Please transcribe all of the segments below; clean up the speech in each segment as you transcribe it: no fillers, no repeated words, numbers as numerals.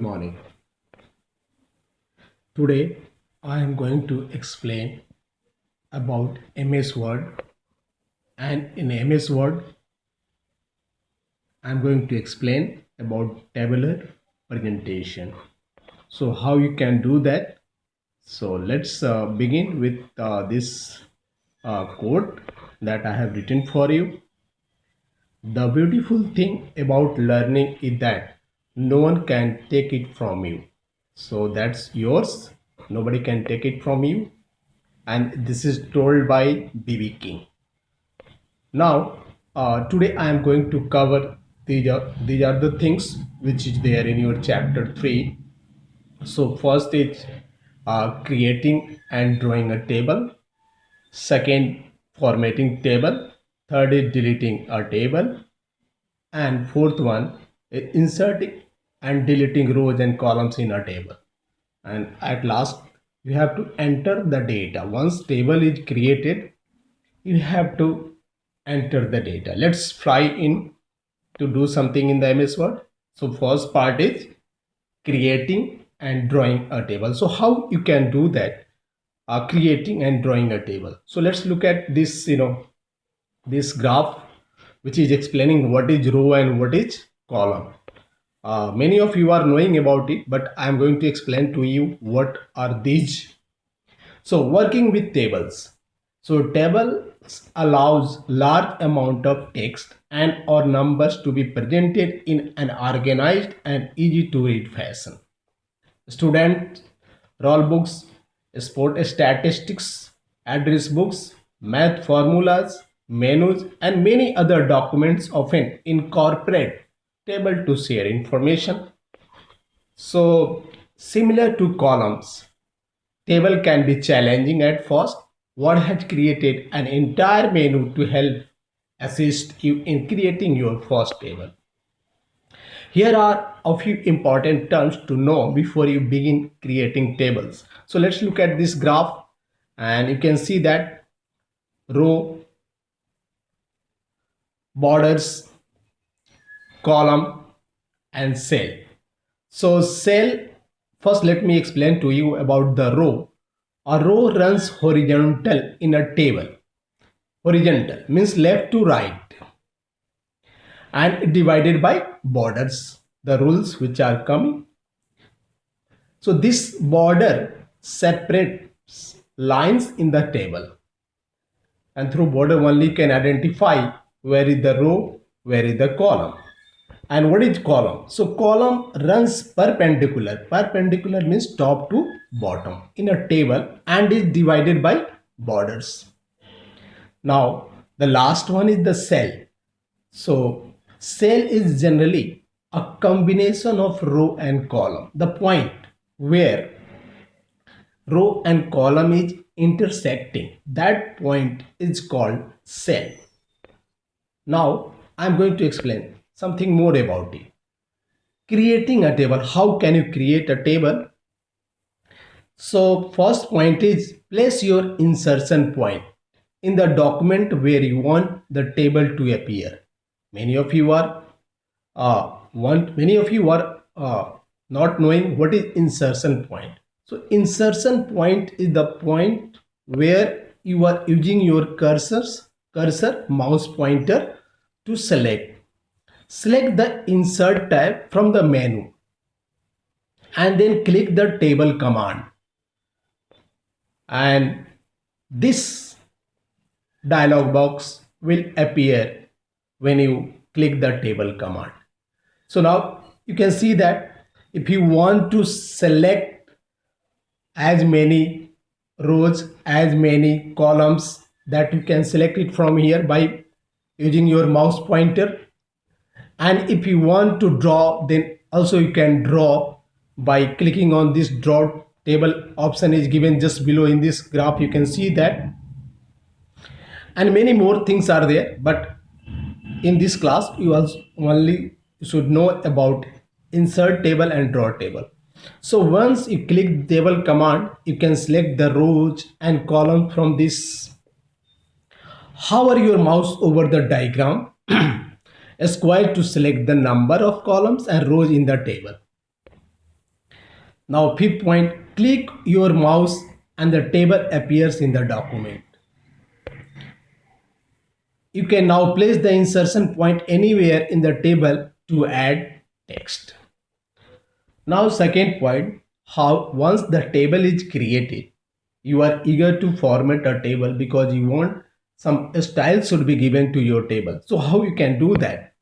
Morning. Today I am going to explain about MS Word, and in MS Word I am going to explain about tabular presentation. So how you can do that? So let's begin with this code that I have written for you. The beautiful thing about learning is that no one can take it from you. So that's yours. Nobody can take it from you, and this is told by B.B. King. Now, today I am going to cover these are the things which is there in your chapter 3. So first is creating and drawing a table. Second, formatting table. Third is deleting a table. And fourth one is inserting and deleting rows and columns in a table. And at last, you have to enter the data. Once table is created, you have to enter the data. Let's try in to do something in the MS Word. So first part is creating and drawing a table. So how you can do that? Creating and drawing a table. So let's look at this, this graph, which is explaining what is row and what is column. Many of you are knowing about it, but I am going to explain to you what are these. So working with tables. So tables allows large amount of text and or numbers to be presented in an organized and easy to read fashion. Student roll books, sport statistics, address books, math formulas, menus, and many other documents often incorporate table to share information. So similar to columns, table can be challenging at first. Word has created an entire menu to help assist you in creating your first table. Here are a few important terms to know before you begin creating tables. So let's look at this graph, and you can see that row, borders, column, and cell. So cell, first let me explain to you about the row. A row runs horizontal in a table. Horizontal means left to right, and divided by borders, the rules which are coming. So this border separates lines in the table, and through border only you can identify where is the row, where is the column. And what is column? So column runs perpendicular. Perpendicular means top to bottom in a table and is divided by borders. Now the last one is the cell. So cell is generally a combination of row and column. The point where row and column is intersecting, that point is called cell. Now I'm going to explain something more about it. Creating a table. How can you create a table? So first point is place your insertion point in the document where you want the table to appear. Many of you are not knowing what is insertion point. So insertion point is the point where you are using your cursor mouse pointer to select the insert tab from the menu, and then click the table command, and this dialog box will appear when you click the table command. So now you can see that if you want to select as many rows, as many columns, that you can select it from here by using your mouse pointer. And if you want to draw, then also you can draw by clicking on this draw table option is given just below in this graph. You can see that, and many more things are there, but in this class you also only should know about insert table and draw table. So once you click table command, you can select the rows and column from this. Hover your mouse over the diagram square to select the number of columns and rows in the table. Now fifth point, click your mouse and the table appears in the document. You can now place the insertion point anywhere in the table to add text. Now second point, how once the table is created, you are eager to format a table because you want some style should be given to your table. So how you can do that?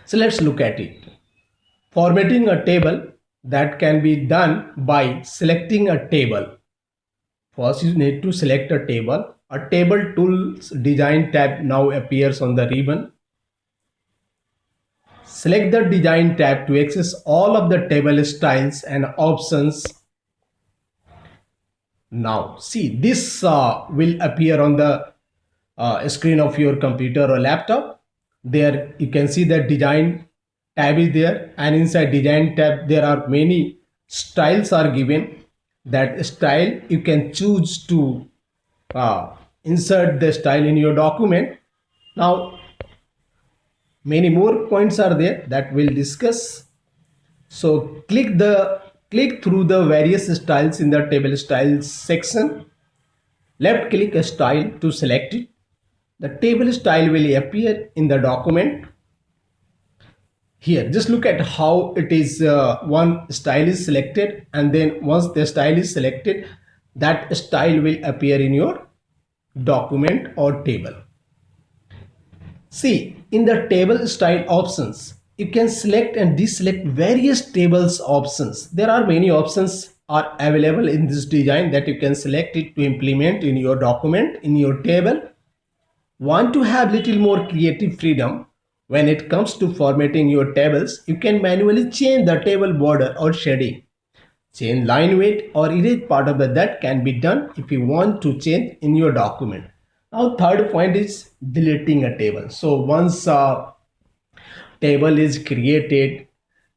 So let's look at it. Formatting a table, that can be done by selecting a table. First you need to select a table. A table tools design tab now appears on the ribbon. Select the design tab to access all of the table styles and options. Now see, this will appear on the screen of your computer or laptop. There you can see that design tab is there, and inside design tab there are many styles are given. That style you can choose to insert the style in your document. Now many more points are there that we'll discuss. So click through the various styles in the table styles section. Left click a style to select it. The table style will appear in the document. Here just look at how it is, one style is selected, and then once the style is selected, that style will appear in your document or table. See, in the table style options, you can select and deselect various tables options. There are many options are available in this design that you can select it to implement in your document, in your table. Want to have little more creative freedom when it comes to formatting your tables? You can manually change the table border or shading. Change line weight or erase part of that can be done if you want to change in your document. Now third point is deleting a table. So once a table is created,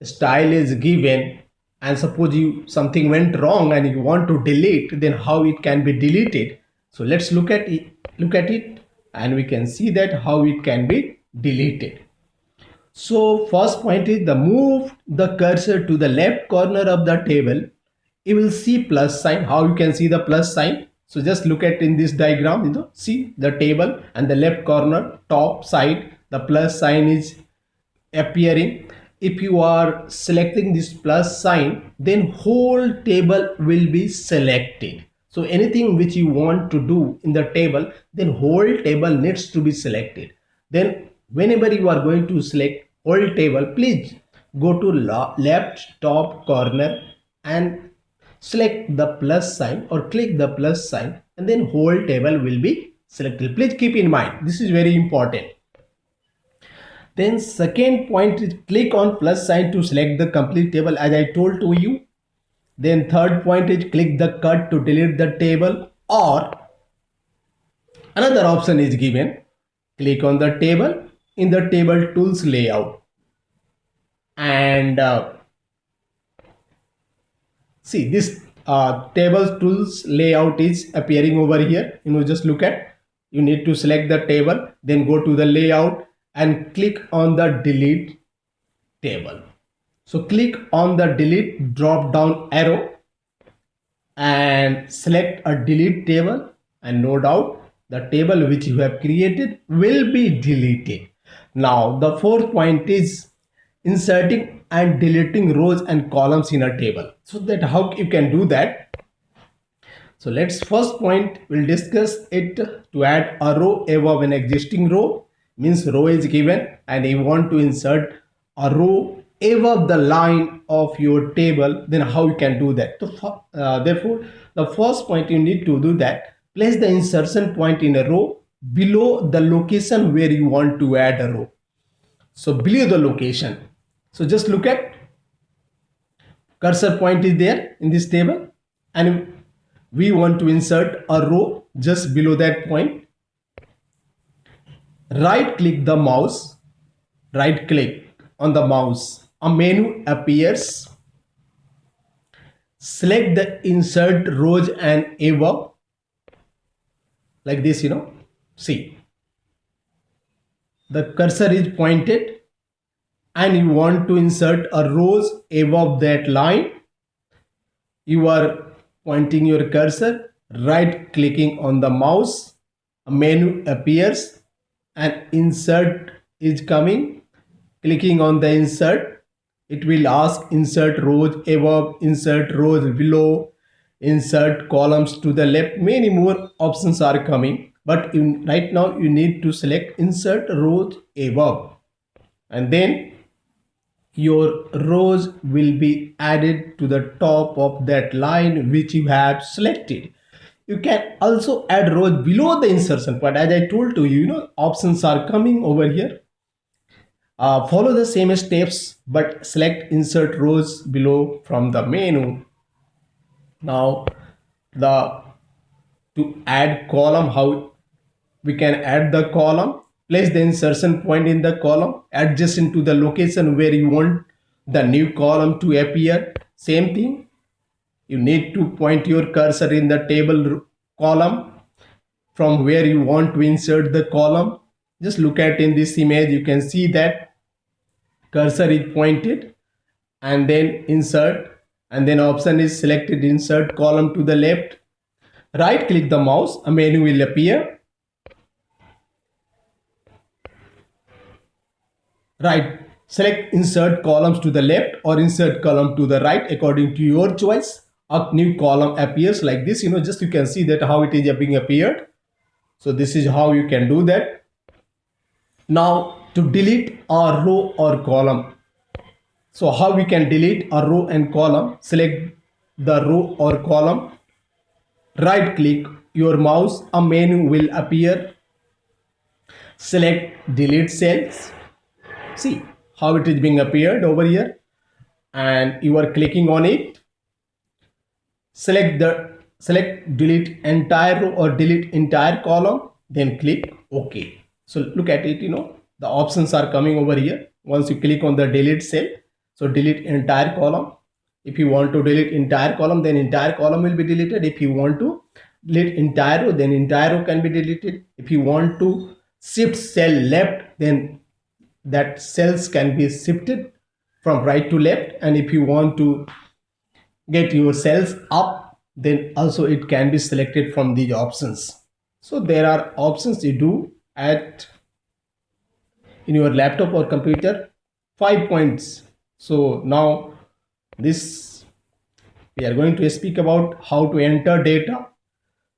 style is given, and suppose you something went wrong and you want to delete, then how it can be deleted? So let's look at it and we can see that how it can be deleted. So first point is the move the cursor to the left corner of the table. You will see plus sign. How you can see the plus sign? So just look at in this diagram, see the table and the left corner top side, the plus sign is appearing. If you are selecting this plus sign, then whole table will be selected. So anything which you want to do in the table, then whole table needs to be selected. Then whenever you are going to select whole table, please go to left top corner and select the plus sign or click the plus sign, and then whole table will be selected. Please keep in mind, this is very important. Then second point is click on plus sign to select the complete table as I told to you. Then third point is click the cut to delete the table, or another option is given. Click on the table in the table tools layout and see this table tools layout is appearing over here. Just look at, you need to select the table, then go to the layout and click on the delete table. So click on the delete drop down arrow and select a delete table, and no doubt the table which you have created will be deleted. Now the fourth point is inserting and deleting rows and columns in a table. So that how you can do that? So let's first point we'll discuss it. To add a row above an existing row, means row is given and you want to insert a row above the line of your table, then how you can do that? So, therefore the first point you need to do that, place the insertion point in a row below the location where you want to add a row. So below the location, so just look at cursor point is there in this table and we want to insert a row just below that point. Right click the mouse, right click on the mouse, a menu appears. Select the insert rows and above like this. See, the cursor is pointed and you want to insert a rows above that line. you are pointing your cursor, right clicking on the mouse, a menu appears and insert is coming. Clicking on the insert, it will ask insert rows above, insert rows below, insert columns to the left. Many more options are coming, but right now you need to select insert rows above, and then your rows will be added to the top of that line which you have selected. You can also add rows below the insertion point. As I told to you, options are coming over here. Follow the same steps but select insert rows below from the menu. Now the to add column, how we can add the column: place the insertion point in the column, adjacent to the location where you want the new column to appear. Same thing, you need to point your cursor in the table column from where you want to insert the column. Just look at in this image, you can see that cursor is pointed and then insert, and then option is selected, insert column to the left. Right click the mouse, a menu will appear. Right, select insert columns to the left or insert column to the right according to your choice. A new column appears like this. Just you can see that how it is being appeared. So this is how you can do that. Now to delete a row or column, so how we can delete a row and column: select the row or column, right click your mouse, a menu will appear, select delete cells. See how it is being appeared over here, and you are clicking on it. Select delete entire row or delete entire column, then click OK. So look at it, the options are coming over here. Once you click on the delete cell, so delete entire column. If you want to delete entire column, then entire column will be deleted. If you want to delete entire row, then entire row can be deleted. If you want to shift cell left, then that cells can be shifted from right to left. And if you want to get your cells up, then also it can be selected from these options. So there are options you do at in your laptop or computer, 5 points. So now this we are going to speak about how to enter data.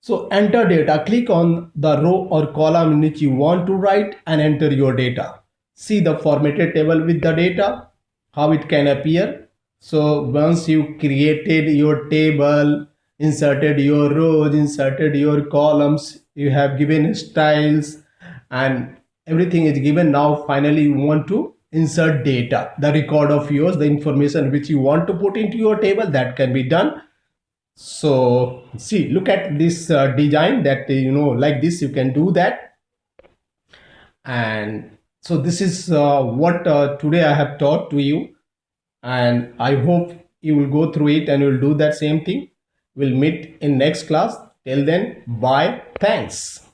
So enter data, click on the row or column in which you want to write and enter your data. See the formatted table with the data, how it can appear. So once you created your table, inserted your rows, inserted your columns, you have given styles and everything is given. Now finally you want to insert data, the record of yours, the information which you want to put into your table, that can be done. So see, look at this design that like this you can do that. And so this is what today I have taught to you, and I hope you will go through it and you will do that same thing. We'll meet in next class. Till then, bye, thanks.